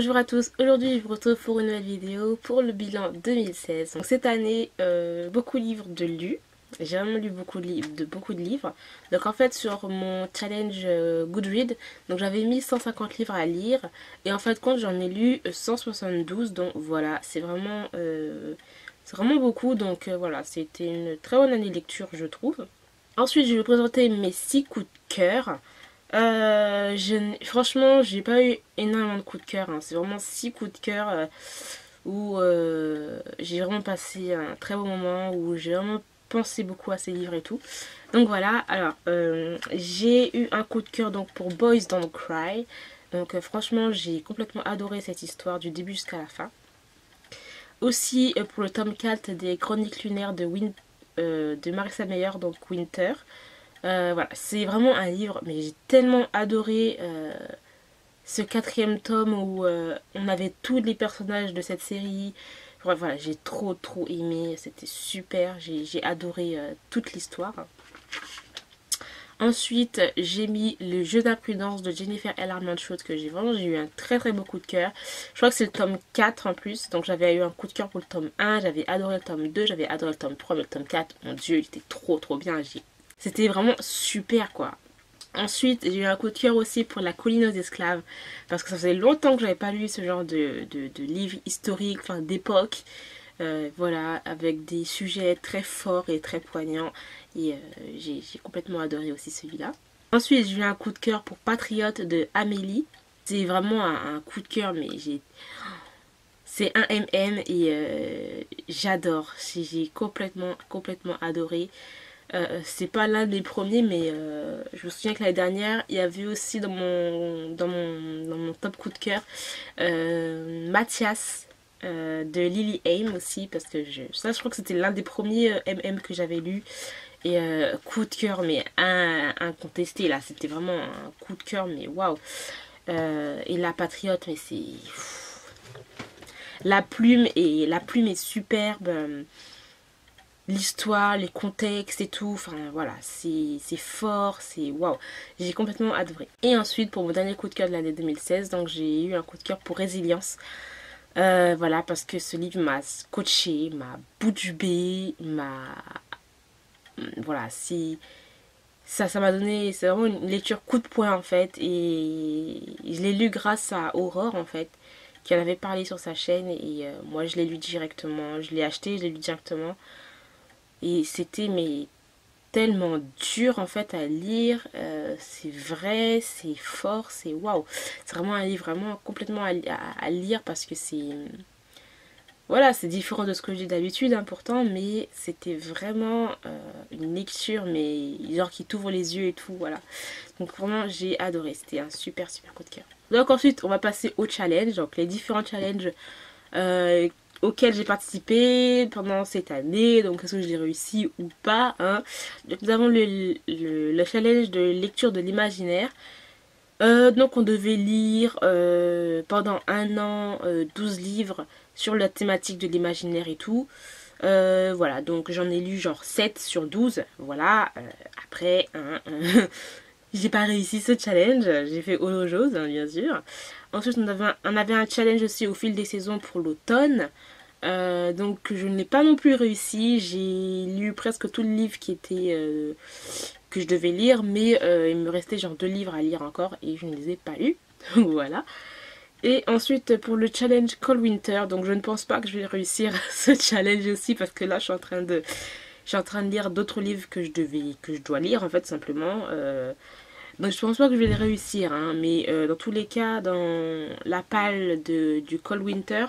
Bonjour à tous, aujourd'hui je vous retrouve pour une nouvelle vidéo pour le bilan 2016. Donc cette année, beaucoup de livres de lus. J'ai vraiment lu beaucoup de livres. Donc en fait sur mon challenge Goodreads, donc j'avais mis 150 livres à lire. Et en fait compte j'en ai lu 172. Donc voilà, c'est vraiment beaucoup. Donc voilà, c'était une très bonne année de lecture je trouve. Ensuite je vais vous présenter mes 6 coups de cœur. Franchement, j'ai pas eu énormément de coups de cœur, hein. C'est vraiment 6 coups de cœur où j'ai vraiment passé un très bon moment, où j'ai vraiment pensé beaucoup à ces livres et tout. Donc voilà, alors j'ai eu un coup de cœur donc pour Boys Don't Cry. Donc franchement, j'ai complètement adoré cette histoire du début jusqu'à la fin. Aussi pour le tome 4 des Chroniques lunaires de Marissa Meyer, donc Winter. Voilà, c'est vraiment un livre, mais j'ai tellement adoré ce quatrième tome où on avait tous les personnages de cette série. Voilà, j'ai trop aimé, c'était super, j'ai adoré toute l'histoire. Ensuite, j'ai mis le jeu d'imprudence de Jennifer L. Arment Choate que j'ai eu un très beau coup de cœur. Je crois que c'est le tome 4 en plus, donc j'avais eu un coup de cœur pour le tome 1, j'avais adoré le tome 2, j'avais adoré le tome 3, mais le tome 4, mon dieu, il était trop bien. C'était vraiment super quoi. Ensuite, j'ai eu un coup de cœur aussi pour La colline aux esclaves, parce que ça faisait longtemps que j'avais pas lu ce genre de livre historique, enfin d'époque. Voilà, avec des sujets très forts et très poignants. Et j'ai complètement adoré aussi celui-là. Ensuite, j'ai eu un coup de cœur pour Patriote de Amélie. C'est vraiment un coup de cœur, mais c'est un MM et j'adore. J'ai complètement adoré. C'est pas l'un des premiers, mais je me souviens que l'année dernière, il y avait aussi dans mon top coup de cœur Mathias de Lily Aim aussi, parce que je crois que c'était l'un des premiers MM que j'avais lu. Et coup de cœur, mais incontesté là, c'était vraiment un coup de cœur, mais waouh! Et La Patriote, mais c'est. La plume est superbe. L'histoire, les contextes et tout, enfin voilà, c'est fort, c'est waouh, j'ai complètement adoré. Et ensuite pour mon dernier coup de cœur de l'année 2016, donc j'ai eu un coup de cœur pour Résilience. Voilà, parce que ce livre m'a scotché, m'a bougé, voilà, ça m'a donné, c'est vraiment une lecture coup de poing en fait, et je l'ai lu grâce à Aurore en fait, qui en avait parlé sur sa chaîne, et moi je l'ai lu directement, je l'ai acheté, je l'ai lu directement. Et c'était mais tellement dur en fait à lire, c'est vrai, c'est fort, c'est waouh. C'est vraiment un livre vraiment complètement à lire parce que c'est... Voilà, c'est différent de ce que je dis d'habitude hein, pourtant, mais c'était vraiment une lecture, mais genre qui t'ouvre les yeux et tout, voilà. Donc vraiment j'ai adoré, c'était un super coup de cœur. Donc ensuite on va passer au challenge, donc les différents challenges euh, auxquels j'ai participé pendant cette année, donc est-ce que j'ai réussi ou pas hein. Donc nous avons le challenge de lecture de l'imaginaire. Donc on devait lire pendant un an 12 livres sur la thématique de l'imaginaire et tout. Voilà, donc j'en ai lu genre 7 sur 12. Voilà, après, j'ai pas réussi ce challenge. J'ai fait autre chose, hein, bien sûr. Ensuite, on avait un challenge aussi au fil des saisons pour l'automne. Donc je ne l'ai pas non plus réussi. J'ai lu presque tout le livre qui était que je devais lire, mais il me restait genre 2 livres à lire encore et je ne les ai pas lus. Voilà. Et ensuite pour le challenge Cold Winter, donc je ne pense pas que je vais réussir ce challenge aussi parce que là je suis en train de lire d'autres livres que je dois lire en fait simplement. Donc je pense pas que je vais les réussir, hein, mais dans tous les cas, dans la palle du Cold Winter,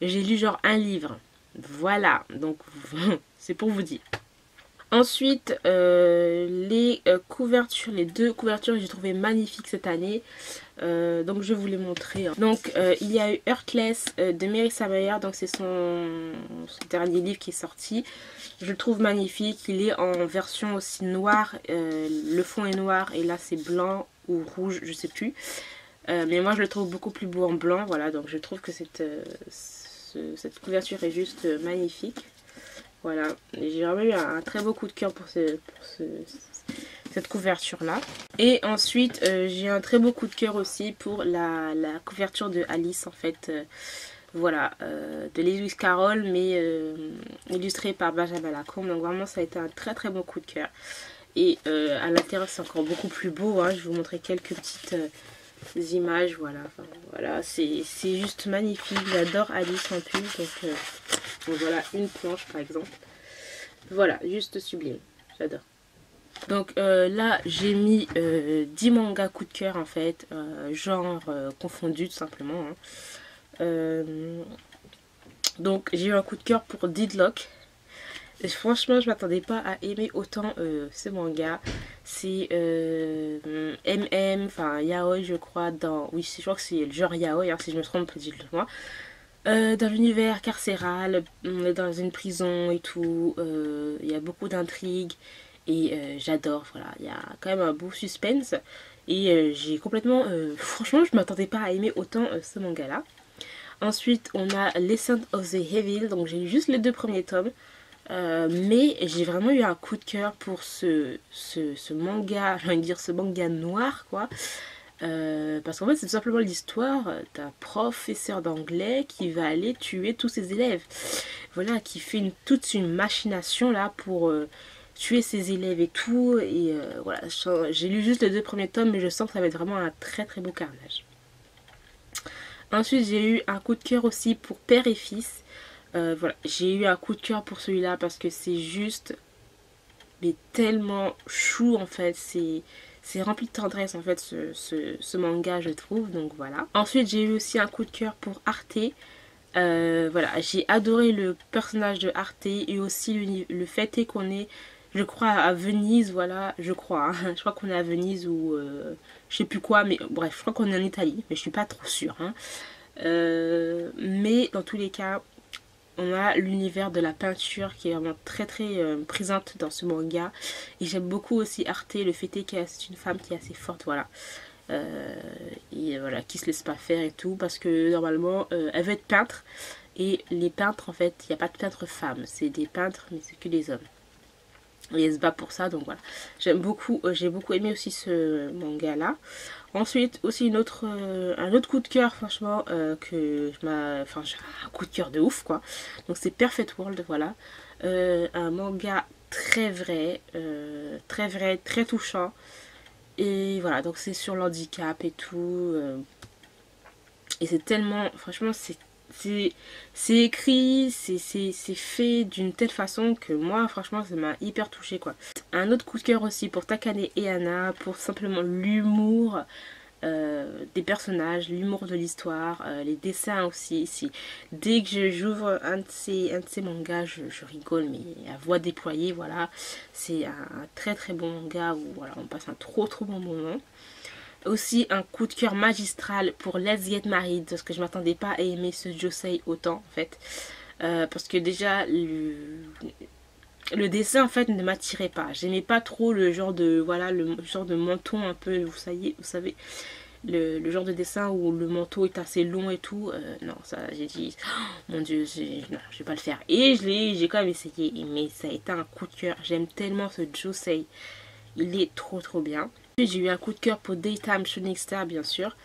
j'ai lu genre un livre. Voilà, donc c'est pour vous dire. Ensuite, les couvertures, les 2 couvertures que j'ai trouvées magnifiques cette année. Donc je vais vous les montrer. Donc il y a eu Heartless de Marissa Meyer. Donc c'est son dernier livre qui est sorti. Je le trouve magnifique. Il est en version aussi noire. Le fond est noir et là c'est blanc ou rouge, je sais plus. Mais moi je le trouve beaucoup plus beau en blanc. Voilà, donc je trouve que cette couverture est juste magnifique. Voilà, j'ai vraiment eu un très beau coup de cœur pour cette couverture là. Et ensuite j'ai un très beau coup de cœur aussi pour la couverture de Alice en fait. Voilà, de Lewis Carroll, mais illustré par Benjamin Lacombe. Donc vraiment ça a été un très très bon coup de cœur. Et à l'intérieur c'est encore beaucoup plus beau, hein. Je vais vous montrer quelques petites images, voilà. Enfin, voilà, c'est juste magnifique. J'adore Alice en plus, donc voilà une planche par exemple. Voilà, juste sublime, j'adore. Donc là j'ai mis 10 mangas coup de cœur en fait, genre confondu tout simplement, hein. Donc j'ai eu un coup de cœur pour Deadlock. Et franchement je m'attendais pas à aimer autant ce manga. C'est MM, enfin yaoi je crois, dans... Oui je crois que c'est le genre yaoi, hein, si je me trompe dites-le moi. Dans l'univers carcéral, on est dans une prison et tout, il y a beaucoup d'intrigues et j'adore, voilà, il y a quand même un beau suspense et j'ai complètement, franchement je m'attendais pas à aimer autant ce manga là. Ensuite on a Lesson of the Evil, donc j'ai lu juste les 2 premiers tomes, mais j'ai vraiment eu un coup de cœur pour ce manga, j'ai envie de dire ce manga noir quoi. Parce qu'en fait c'est tout simplement l'histoire d'un professeur d'anglais qui va aller tuer tous ses élèves. Voilà, qui fait toute une machination là pour tuer ses élèves et tout. Et voilà, j'ai lu juste les 2 premiers tomes, mais je sens que ça va être vraiment un très très beau carnage. Ensuite j'ai eu un coup de cœur aussi pour Père et Fils. Voilà, j'ai eu un coup de cœur pour celui-là parce que c'est juste, mais tellement chou en fait, c'est rempli de tendresse en fait ce manga je trouve, donc voilà. Ensuite j'ai eu aussi un coup de cœur pour Arte. Voilà, j'ai adoré le personnage de Arte et aussi le fait est qu'on est, je crois, à Venise, voilà, je crois, hein. Je crois qu'on est à Venise ou je sais plus quoi, mais bref, je crois qu'on est en Italie, mais je suis pas trop sûre, hein. Mais dans tous les cas, on a l'univers de la peinture qui est vraiment très très présente dans ce manga. Et j'aime beaucoup aussi Arte, le fait est que c'est une femme qui est assez forte, voilà. Et voilà, qui se laisse pas faire et tout, parce que normalement elle veut être peintre. Et les peintres en fait, il n'y a pas de peintres femmes, c'est des peintres mais c'est que des hommes. Et elle se bat pour ça, donc voilà. J'aime beaucoup, j'ai beaucoup aimé aussi ce manga là. Ensuite, aussi un autre coup de cœur, franchement, enfin, j'ai un coup de cœur de ouf, quoi. Donc, c'est Perfect World, voilà. Un manga très vrai, très touchant. Et voilà, donc c'est sur l'handicap et tout. Et c'est tellement, franchement, c'est écrit, c'est fait d'une telle façon que moi, franchement, ça m'a hyper touchée, quoi. Un autre coup de cœur aussi pour Takane et Anna, pour simplement l'humour des personnages, l'humour de l'histoire, les dessins aussi. Dès que j'ouvre un de ces mangas, je rigole, mais à voix déployée, voilà. C'est un très très bon manga où voilà, on passe un trop bon moment. Aussi un coup de cœur magistral pour Let's Get Married, parce que je m'attendais pas à aimer ce josei autant en fait. Parce que déjà le dessin en fait ne m'attirait pas. J'aimais pas trop le genre de voilà, le genre de menton un peu, vous savez le genre de dessin où le manteau est assez long et tout. Non, ça j'ai dit oh, mon dieu, non, je vais pas le faire. Et j'ai quand même essayé, mais ça a été un coup de cœur. J'aime tellement ce josei. Il est trop bien. J'ai eu un coup de cœur pour Daytime Shooting Star, bien sûr.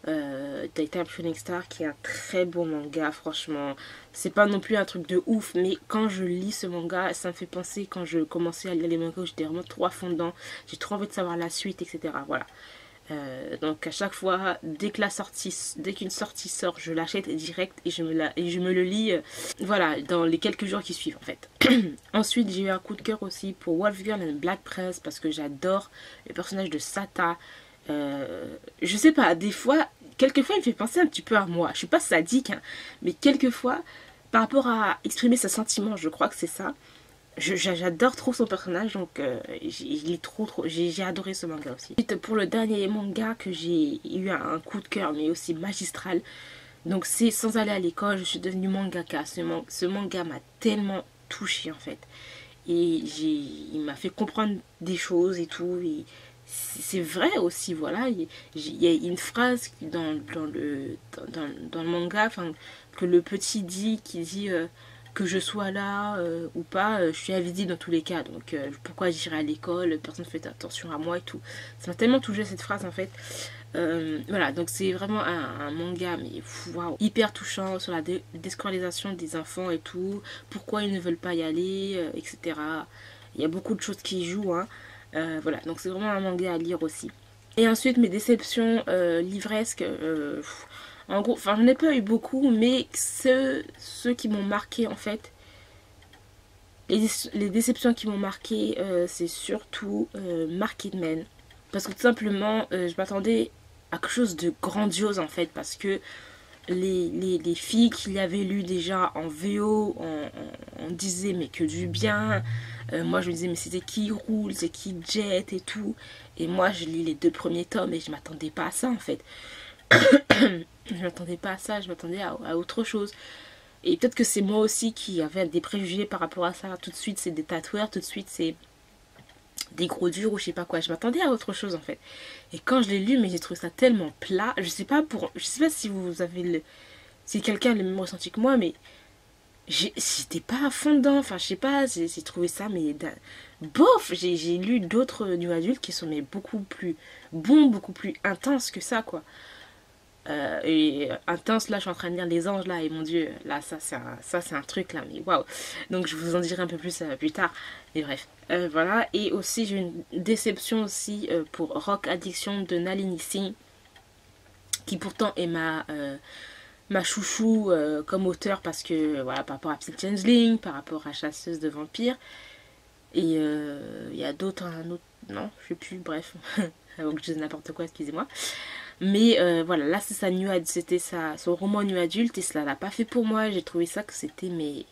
Daytime Shooting Star qui est un très bon manga, franchement. C'est pas non plus un truc de ouf, mais quand je lis ce manga, ça me fait penser quand je commençais à lire les mangas où j'étais vraiment trop à fond dedans. J'ai trop envie de savoir la suite, etc. Voilà. Donc à chaque fois, dès qu'une sortie sort, je l'achète direct et je me le lis voilà, dans les quelques jours qui suivent en fait. Ensuite j'ai eu un coup de cœur aussi pour Wolf Girl and Black Prince parce que j'adore le personnage de Sata. Je sais pas, des fois, quelquefois il me fait penser un petit peu à moi. Je suis pas sadique, hein, mais quelquefois, par rapport à exprimer ses sentiments, je crois que c'est ça. J'adore trop son personnage, donc j'ai adoré ce manga aussi. Ensuite, pour le dernier manga que j'ai eu un coup de cœur, mais aussi magistral, donc c'est Sans aller à l'école, je suis devenue mangaka. Ce manga m'a tellement touchée en fait. Et il m'a fait comprendre des choses et tout. Et c'est vrai aussi, voilà. Il y a une phrase dans le manga, enfin, que le petit dit, qui dit que je sois là ou pas, je suis invisible dans tous les cas. Donc pourquoi j'irai à l'école, personne ne fait attention à moi et tout. Ça m'a tellement touché cette phrase en fait. Voilà, donc c'est vraiment un manga mais waouh, hyper touchant sur la déscolarisation des enfants et tout, pourquoi ils ne veulent pas y aller, etc. Il y a beaucoup de choses qui jouent, hein. Voilà, donc c'est vraiment un manga à lire aussi. Et ensuite mes déceptions livresques, en gros, enfin j'en ai pas eu beaucoup, mais ceux qui m'ont marqué en fait, les déceptions qui m'ont marqué, c'est surtout Marketman. Parce que tout simplement, je m'attendais à quelque chose de grandiose en fait. Parce que les filles qui l'avaient lu déjà en VO, on disait mais que du bien. Moi je me disais mais c'était qui Roule, c'est qui Jet et tout. Et moi je lis les 2 premiers tomes et je m'attendais pas à ça en fait. Je m'attendais pas à ça, je m'attendais à autre chose. Et peut-être que c'est moi aussi qui avais des préjugés par rapport à ça. Tout de suite c'est des tatoueurs, tout de suite c'est des gros durs ou je sais pas quoi. Je m'attendais à autre chose en fait. Et quand je l'ai lu, mais j'ai trouvé ça tellement plat. Je sais pas si vous avez si quelqu'un a le même ressenti que moi, mais j'étais pas à fond dedans. Enfin, je sais pas, j'ai trouvé ça, mais bof. J'ai lu d'autres new adultes qui sont mais beaucoup plus bons, beaucoup plus intenses que ça, quoi. Et intense, là je suis en train de lire Les Anges là, et mon dieu, là ça c'est un truc là, mais waouh. Donc je vous en dirai un peu plus plus tard, mais bref. Voilà, et aussi j'ai une déception aussi pour Rock Addiction de Nalini Singh, qui pourtant est ma chouchou comme auteur, parce que voilà, par rapport à Psy Changeling, par rapport à Chasseuse de Vampires, et il y a d'autres, non, je sais plus, bref, avant que je dise n'importe quoi, excusez-moi. Mais voilà, là c'est c'était son roman nu adulte et cela l'a pas fait pour moi. J'ai trouvé ça que c'était mais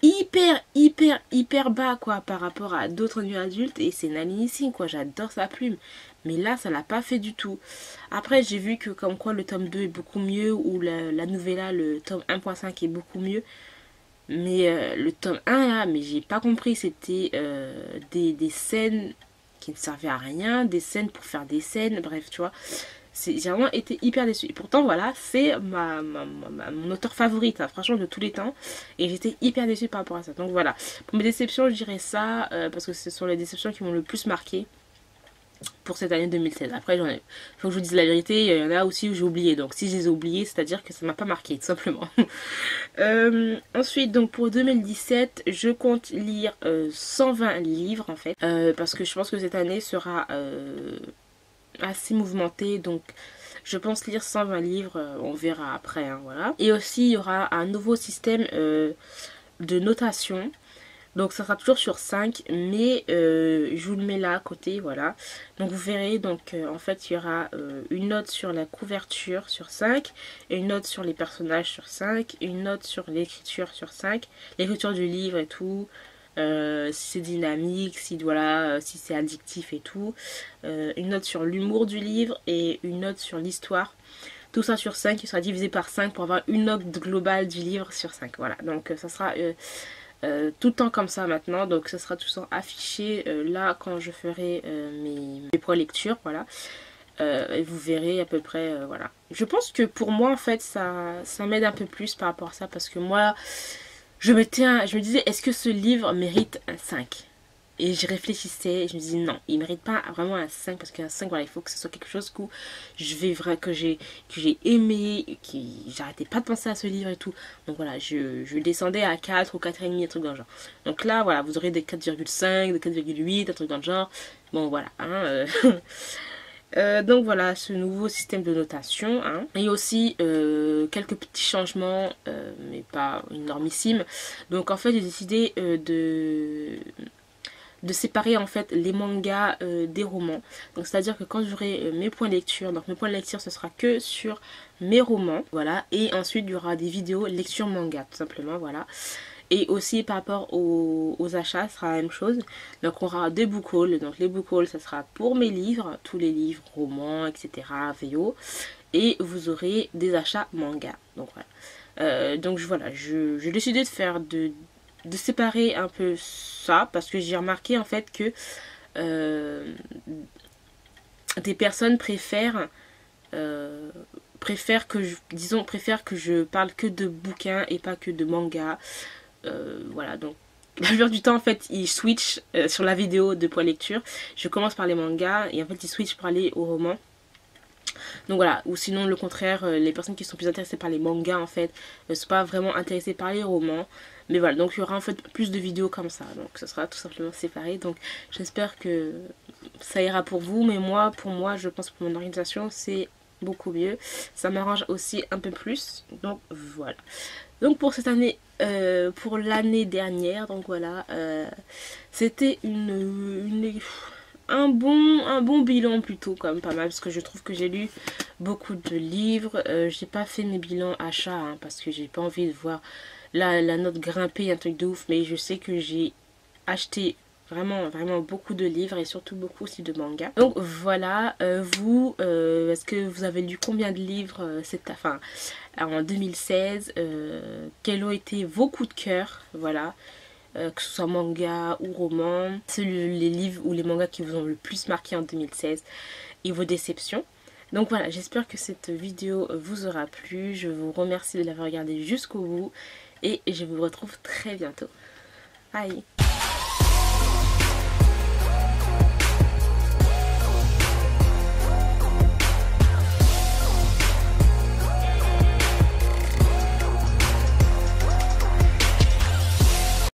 hyper bas quoi par rapport à d'autres nu adultes, et c'est Nalini Singh quoi, j'adore sa plume. Mais là ça l'a pas fait du tout. Après j'ai vu que comme quoi le tome 2 est beaucoup mieux, ou la novella, le tome 1.5 est beaucoup mieux. Mais le tome 1 là, mais j'ai pas compris, c'était des scènes qui ne servaient à rien, des scènes pour faire des scènes, bref, tu vois. J'ai vraiment été hyper déçue. Et pourtant, voilà, c'est mon auteur favorite, hein, franchement, de tous les temps. Et j'étais hyper déçue par rapport à ça. Donc voilà, pour mes déceptions, je dirais ça, parce que ce sont les déceptions qui m'ont le plus marqué pour cette année 2016. Après, faut que je vous dise la vérité, il y en a aussi où j'ai oublié. Donc si je les ai oubliés, c'est-à-dire que ça m'a pas marqué, tout simplement. Ensuite, donc pour 2017, je compte lire 120 livres en fait. Parce que je pense que cette année sera assez mouvementée. Donc je pense lire 120 livres, on verra après, hein, voilà. Et aussi, il y aura un nouveau système de notation. Donc ça sera toujours sur 5, mais je vous le mets là à côté, voilà. Donc vous verrez, donc en fait il y aura une note sur la couverture sur 5, et une note sur les personnages sur 5, et une note sur l'écriture sur 5, l'écriture du livre et tout, si c'est dynamique, si voilà, si c'est addictif et tout, une note sur l'humour du livre et une note sur l'histoire. Tout ça sur 5, qui sera divisé par 5 pour avoir une note globale du livre sur 5, voilà. Donc ça sera tout le temps comme ça maintenant, donc ce sera tout le temps affiché là quand je ferai mes points lecture, voilà. Et vous verrez à peu près, voilà. Je pense que pour moi en fait ça m'aide un peu plus par rapport à ça, parce que moi je me disais, est-ce que ce livre mérite un 5? Et je réfléchissais, et je me disais non, il ne mérite pas vraiment un 5, parce qu'un 5, voilà, il faut que ce soit quelque chose que j'ai aimé, j'arrêtais pas de penser à ce livre et tout. Donc voilà, je descendais à 4 ou 4,5, un truc dans le genre. Donc là, voilà, vous aurez des 4,5, des 4,8, un truc dans le genre. Bon, voilà, hein, donc voilà, ce nouveau système de notation, hein. Et aussi quelques petits changements, mais pas énormissimes. Donc en fait, j'ai décidé de séparer en fait les mangas des romans. Donc c'est à dire que quand j'aurai mes points de lecture, donc mes points de lecture ce sera que sur mes romans, voilà. Et ensuite il y aura des vidéos lecture manga, tout simplement, voilà. Et aussi par rapport aux achats, ce sera la même chose. Donc on aura des book hauls. Donc les book hauls, ça sera pour mes livres, tous les livres, romans, etc. VO. Et vous aurez des achats manga. Donc voilà. Donc voilà, j'ai décidé de séparer un peu ça, parce que j'ai remarqué en fait que des personnes préfèrent préfèrent que je parle que de bouquins et pas que de manga. Voilà, donc la plupart du temps en fait ils switchent sur la vidéo de Point Lecture. Je commence par les mangas et en fait ils switchent pour aller au roman. Donc voilà, ou sinon le contraire, les personnes qui sont plus intéressées par les mangas en fait ne sont pas vraiment intéressées par les romans. Mais voilà, donc il y aura en fait plus de vidéos comme ça, donc ce sera tout simplement séparé. Donc j'espère que ça ira pour vous, mais moi, pour moi, je pense que pour mon organisation, c'est beaucoup mieux. Ça m'arrange aussi un peu plus, donc voilà. Donc pour cette année, pour l'année dernière, donc voilà, c'était un bon bilan plutôt, quand même pas mal, parce que je trouve que j'ai lu beaucoup de livres. J'ai pas fait mes bilans achats, hein, parce que j'ai pas envie de voir la note grimper, un truc de ouf, mais je sais que j'ai acheté vraiment beaucoup de livres et surtout beaucoup aussi de mangas. Donc voilà, vous, est-ce que vous avez lu combien de livres en 2016, quels ont été vos coups de cœur, voilà, que ce soit manga ou roman, les livres ou les mangas qui vous ont le plus marqué en 2016 et vos déceptions. Donc voilà, j'espère que cette vidéo vous aura plu, je vous remercie de l'avoir regardé jusqu'au bout et je vous retrouve très bientôt. Bye.